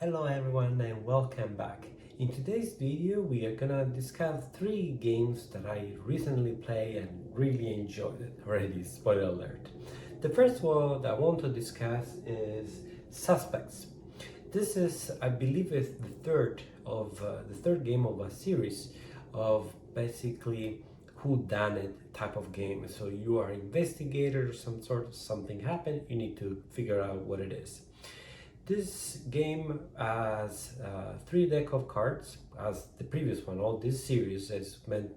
Hello everyone and welcome back. In today's video we are gonna discuss 3 games that I recently played and really enjoyed it. Already, spoiler alert. The first one that I want to discuss is Suspects. This is, I believe, is the third game of a series of basically whodunit type of game. So you are an investigator or something happened, you need to figure out what it is. This game has 3 deck of cards, as the previous one. All this series is meant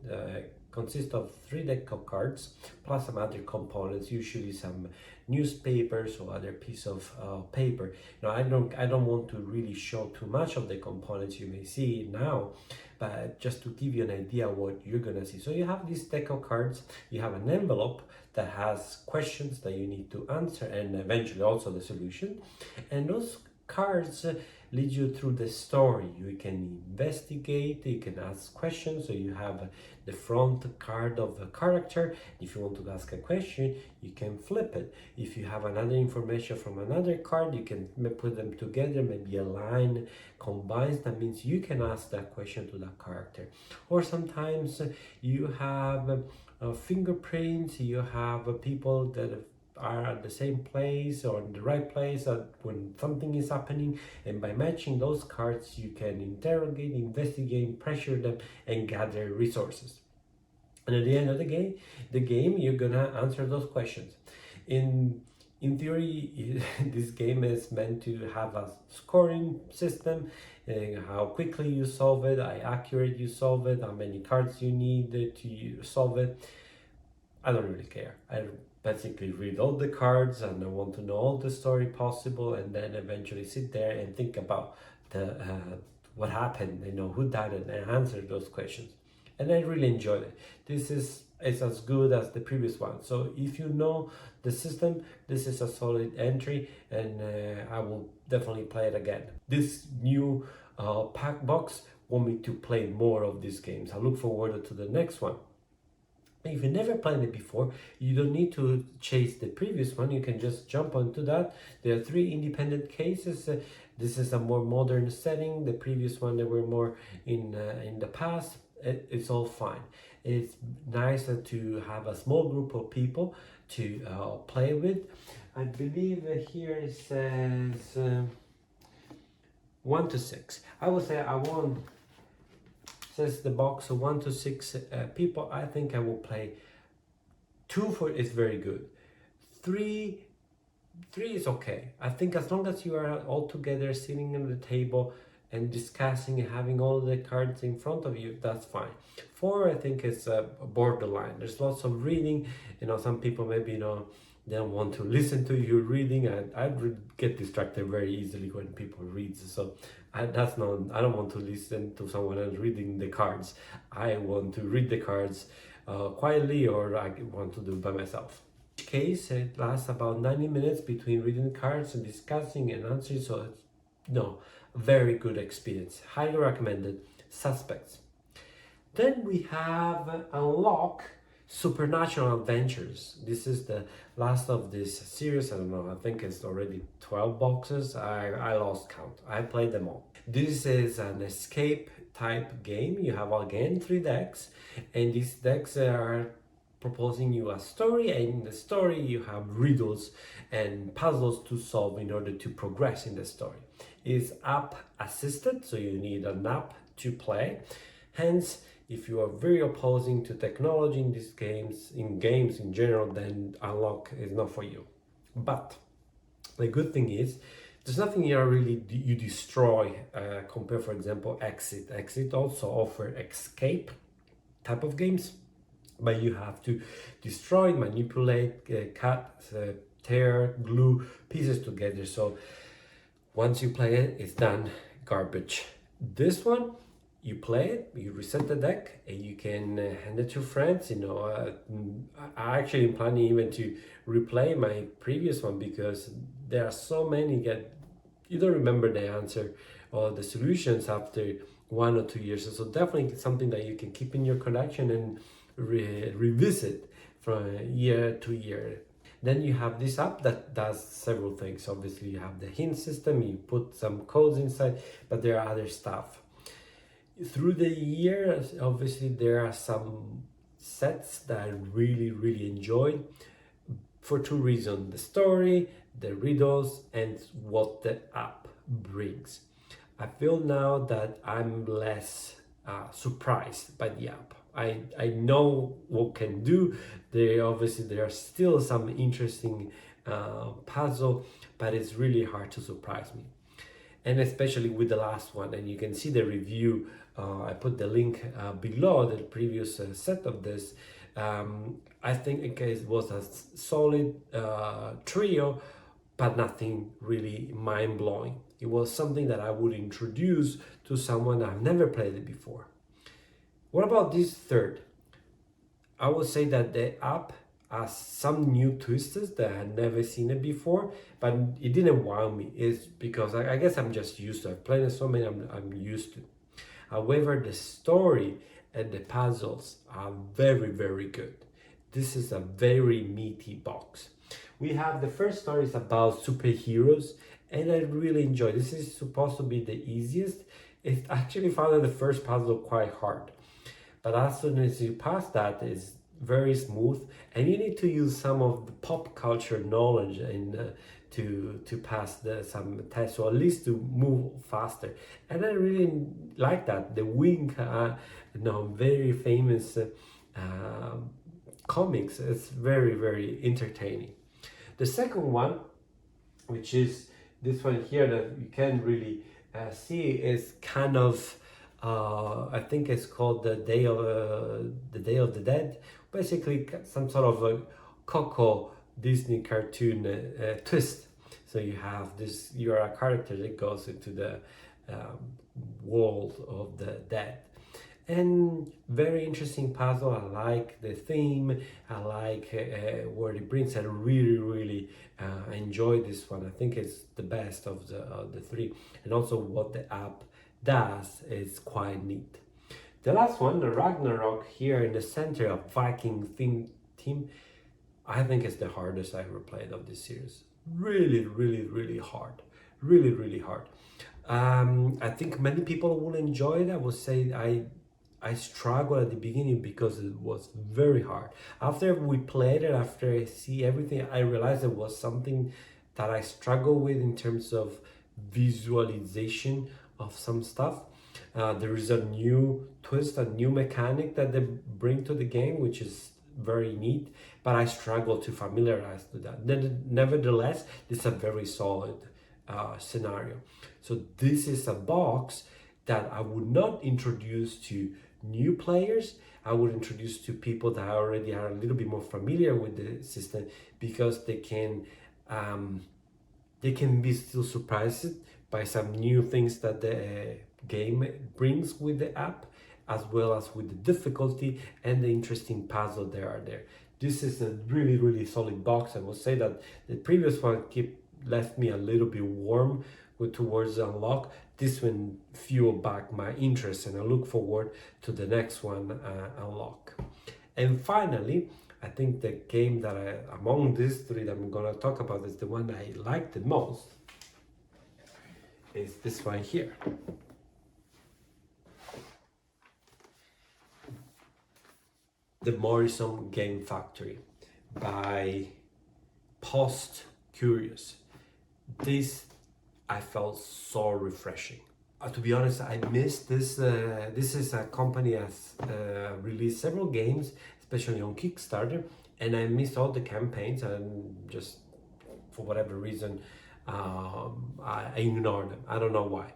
consists of 3 deck of cards plus some other components, usually some newspapers or other piece of paper. Now I don't want to really show too much of the components you may see now, but just to give you an idea what you're gonna see. So you have this deck of cards, you have an envelope that has questions that you need to answer and eventually also the solution, and those cards lead you through the story. You can investigate, you can ask questions. So you have the front card of a character. If you want to ask a question, you can flip it. If you have another information from another card, you can put them together, maybe a line combines. That means you can ask that question to that character. Or sometimes you have fingerprints, you have people that are at the same place or in the right place when something is happening, and by matching those cards you can interrogate, investigate, pressure them and gather resources. And at the end of the game you're gonna answer those questions. In theory, this game is meant to have a scoring system, how quickly you solve it, how accurate you solve it, how many cards you need to solve it. I don't really care. I basically read all the cards and I want to know all the story possible, and then eventually sit there and think about the what happened, who died, and answer those questions. And I really enjoyed it. This is as good as the previous one. So if you know the system, this is a solid entry, and I will definitely play it again. This new pack box want me to play more of these games. I look forward to the next one. If you never played it before, you don't need to chase the previous one. You can just jump onto that. There are 3 independent cases. This is a more modern setting. The previous one, they were more in the past. It's all fine. It's nice to have a small group of people to play with. I believe here it says 1 to 6. I would say I want, says the box, 1 to 6 people. I think I will play 2 for is very good. 3 is okay. I think as long as you are all together sitting at the table and discussing and having all the cards in front of you, that's fine. 4, I think, is borderline. There's lots of reading. Some people maybe they don't want to listen to you reading. I get distracted very easily when people read. So I don't want to listen to someone else reading the cards. I want to read the cards quietly, or I want to do it by myself. In each case, it lasts about 90 minutes between reading the cards and discussing and answering. So it's very good experience. Highly recommended. Suspects. Then we have Unlock Supernatural Adventures. This is the last of this series. I don't know, I think it's already 12 boxes. I lost count. I played them all. This is an escape type game. You have again 3 decks, and these decks are proposing you a story, and in the story you have riddles and puzzles to solve in order to progress in the story. It's app assisted, so you need an app to play. Hence, if you are very opposing to technology in these games, in general, then Unlock is not for you. But the good thing is, there's nothing here really you destroy compared, for example, Exit. Exit also offer escape type of games, but you have to destroy, manipulate, cut, tear, glue pieces together. So once you play it, it's done, garbage. This one, you play it, you reset the deck, and you can hand it to friends. I actually am planning even to replay my previous one, because there are so many that you don't remember the answer or the solutions after 1 or 2 years. So definitely something that you can keep in your collection and revisit from year to year. Then you have this app that does several things. Obviously, you have the hint system, you put some codes inside, but there are other stuff. Through the years, obviously, there are some sets that I really enjoyed for two reasons: the story, the riddles, and what the app brings. I feel now that I'm less surprised by the app. I know what can do. There are still some interesting puzzle, but it's really hard to surprise me. And especially with the last one, and you can see the review. I put the link below the previous set of this. I think it was a solid trio, but nothing really mind-blowing. It was something that I would introduce to someone I've never played it before. What about this third? I would say that the app has some new twists that I had never seen it before, but it didn't wow me. It's because I guess I'm just used to it. I've played it so many, I'm used to. However, the story and the puzzles are very good. This is a very meaty box. We have the first story is about superheroes, and I really enjoy. This is supposed to be the easiest. It actually found the first puzzle quite hard, but as soon as you pass that, it's very smooth, and you need to use some of the pop culture knowledge to pass some tests, or at least to move faster. And I really like that. The Wink, very famous comics. It's very entertaining. The second one, which is this one here that you can really see, is kind of I think it's called the Day of the Dead. Basically, some sort of a Coco Disney cartoon twist. So you have this. You're a character that goes into the world of the dead. And very interesting puzzle. I like the theme. I like where it brings. I really enjoy this one. I think it's the best of the three. And also what the app does is quite neat. The last one, the Ragnarok, here in the center of Viking theme, I think it's the hardest I ever played of this series. Really hard. Really hard. I think many people will enjoy it. I would say I struggled at the beginning because it was very hard. After we played it, after I see everything, I realized it was something that I struggle with in terms of visualization of some stuff. There is a new twist, a new mechanic that they bring to the game, which is very neat, but I struggle to familiarize to that. Nevertheless, this is a very solid scenario. So this is a box that I would not introduce to new players. I would introduce to people that already are a little bit more familiar with the system, because they can be still surprised by some new things that the game brings with the app, as well as with the difficulty and the interesting puzzle there are there. This is a really solid box. I will say that the previous one left me a little bit warm towards the unlock. This one fueled back my interest, and I look forward to the next one unlock. And finally, I think the game that among these three that I'm gonna talk about is the one I like the most, is this one here. The Morrison Game Factory by Post Curious. This I felt so refreshing. To be honest, I missed this. This is a company has released several games, especially on Kickstarter, and I missed all the campaigns, and just for whatever reason, I ignored them. I don't know why,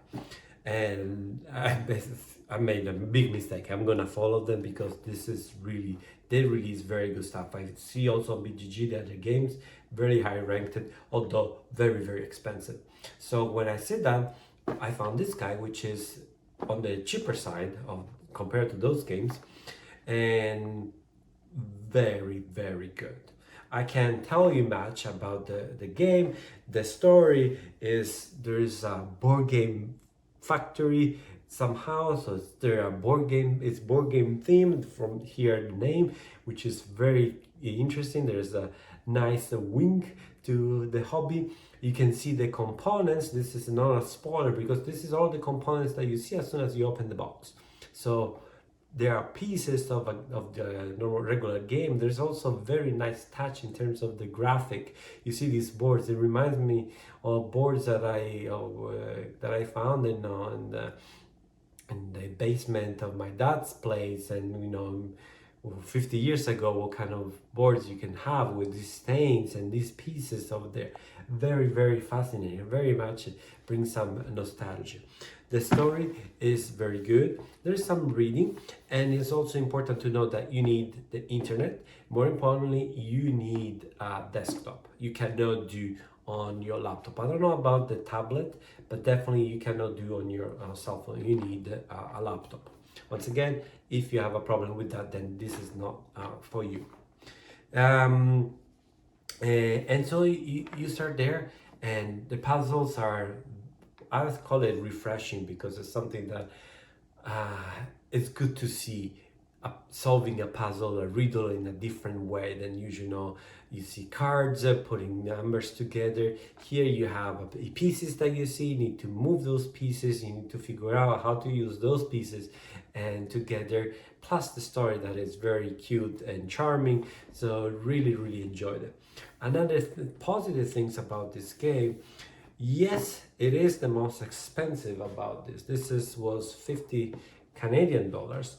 and I made a big mistake. I'm gonna follow them because this is really, they release very good stuff. I see also on BGG that the games very high ranked, although very expensive. So when I sit down, I found this guy, which is on the cheaper side of compared to those games, and very good. I can't tell you much about the game. The story is there's a board game factory somehow, so there are it's board game themed, from here the name, which is very interesting. There's a nice wing to the hobby. You can see the components. This is not a spoiler because this is all the components that you see as soon as you open the box. So there are pieces of the normal regular game. There's also very nice touch in terms of the graphic. You see these boards. It reminds me of boards that I found in the basement of my dad's place, and 50 years ago, what kind of boards you can have with these stains and these pieces of there. Very, very fascinating. Very much brings some nostalgia. The story is very good. There's some reading, and it's also important to know that you need the internet. More importantly, you need a desktop. You cannot do on your laptop. I don't know about the tablet, but definitely you cannot do on your cell phone. You need a laptop. Once again, if you have a problem with that, then this is not for you. And so you start there, and the puzzles are, I would call it refreshing, because it's something that it's good to see solving a puzzle, a riddle in a different way than usual. You see cards putting numbers together. Here you have pieces that you see. You need to move those pieces. You need to figure out how to use those pieces and together. Plus the story that is very cute and charming. So really, really enjoyed it. Another positive things about this game. Yes, it is the most expensive about this. This was 50 Canadian dollars.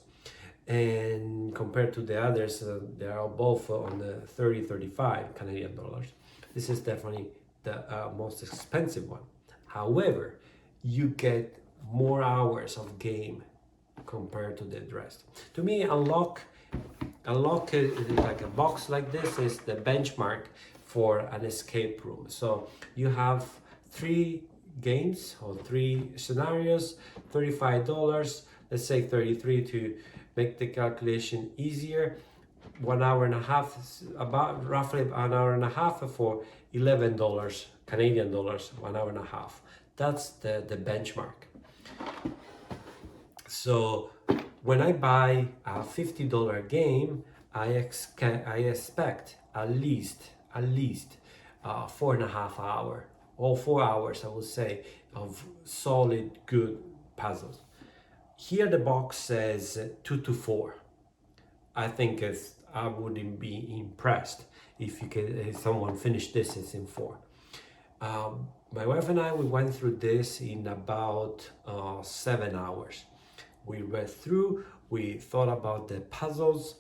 And compared to the others, they are both on the 35 Canadian dollars. This is definitely the most expensive one. However, you get more hours of game compared to the rest. To me, unlock like a box like this is the benchmark for an escape room. So you have 3 games or 3 scenarios, $35. Let's say 33 to make the calculation easier. 1 hour and a half, about roughly an hour and a half for $11 Canadian dollars, 1 hour and a half. That's the benchmark. So when I buy a $50 game, I expect at least 4.5 hours, or 4 hours, I would say, of solid, good puzzles. Here the box says 2 to 4. I think I wouldn't be impressed if someone finished this in 4. My wife and I, we went through this in about 7 hours. We read through, we thought about the puzzles.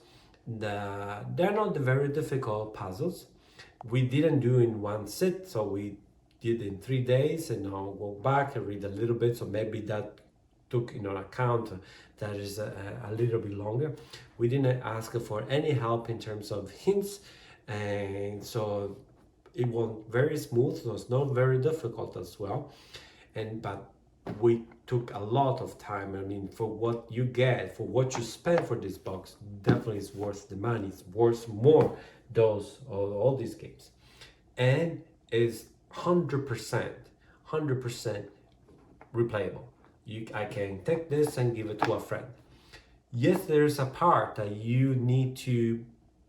They're not the very difficult puzzles. We didn't do in one sit, so we did in 3 days, and I'll go back and read a little bit, so maybe that took into account that is a little bit longer. We didn't ask for any help in terms of hints, and so it went very smooth. So it's not very difficult as well, but we took a lot of time. I mean, for what you get, for what you spend for this box, definitely is worth the money. It's worth more all these games, and is 100% replayable. I can take this and give it to a friend. Yes, there's a part that you need to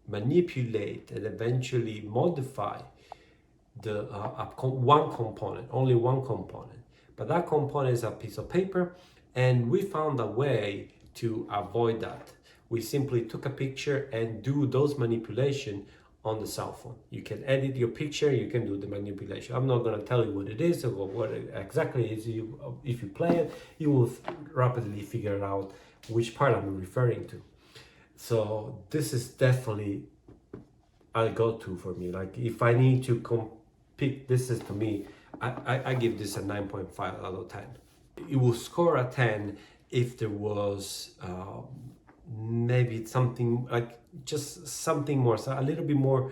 manipulate and eventually modify the only one component. But that component is a piece of paper, and we found a way to avoid that. We simply took a picture and do those manipulations on the cell phone. You can edit your picture, you can do the manipulation. I'm not going to tell you what it is or what it exactly is. If you play it, you will rapidly figure out which part I'm referring to. So this is definitely a go-to for me. Like if I need to pick, this is to me, I give this a 9.5 out of 10. It will score a 10 if there was maybe something like just something more, so a little bit more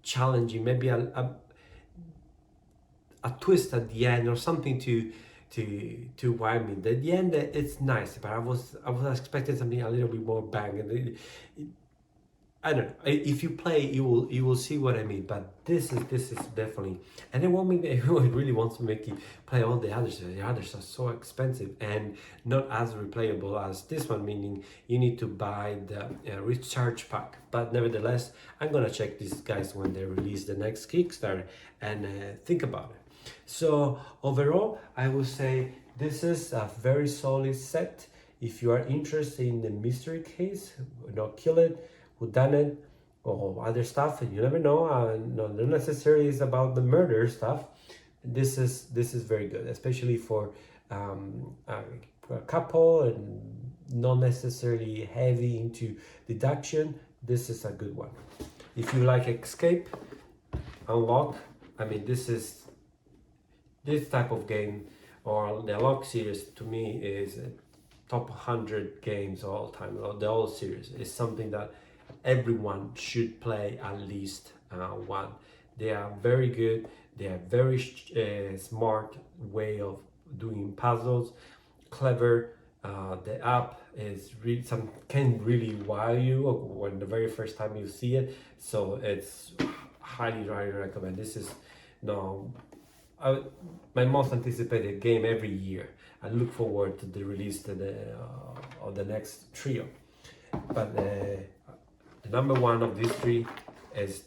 challenging, maybe a twist at the end or something to why me. At the end, it's nice, but I was expecting something a little bit more bang. And I don't know. If you play, you will see what I mean. But this is definitely, and it won't make everyone really wants to make you play all the others. The others are so expensive and not as replayable as this one. Meaning you need to buy the recharge pack. But nevertheless, I'm gonna check these guys when they release the next Kickstarter and think about it. So overall, I would say this is a very solid set. If you are interested in the mystery case, kill it, who done it, or other stuff, and you never know. Not necessarily is about the murder stuff. This is very good, especially for a couple and not necessarily heavy into deduction. This is a good one. If you like escape, unlock. I mean, this type of game or the Unlock series to me is top 100 games all time. The whole series is something that everyone should play at least one. They are very good. They are very smart way of doing puzzles, clever. The app is really can really wow you when the very first time you see it. So it's highly recommend. This is my most anticipated game every year. I look forward to the release of the next trio. But the number one of these three is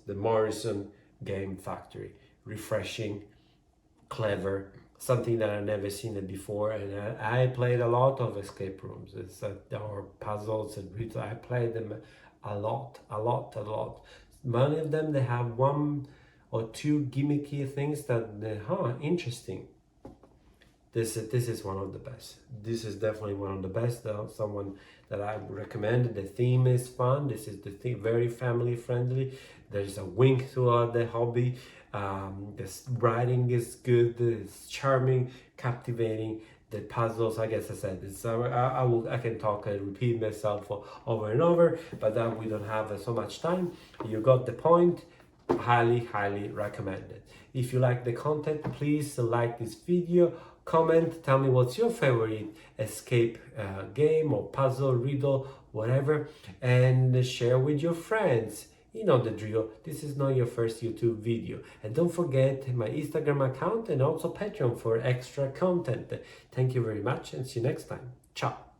the Morrison Game Factory. Refreshing, clever, something that I've never seen it before. And I played a lot of escape rooms. Or puzzles and riddles. I played them a lot. Many of them, they have one or two gimmicky things that, interesting. This is one of the best. This is definitely one of the best. Someone that I would recommend. The theme is fun. This is the theme, very family friendly. There's a wink throughout the hobby. The writing is good. It's charming, captivating. The puzzles, I guess I said, I can talk and repeat myself over and over, but we don't have so much time. You got the point. Highly recommended. If you like the content, please like this video, comment, tell me what's your favorite escape game or puzzle, riddle, whatever, and share with your friends. You know the drill. This is not your first YouTube video. And don't forget my Instagram account and also Patreon for extra content. Thank you very much and see you next time. Ciao.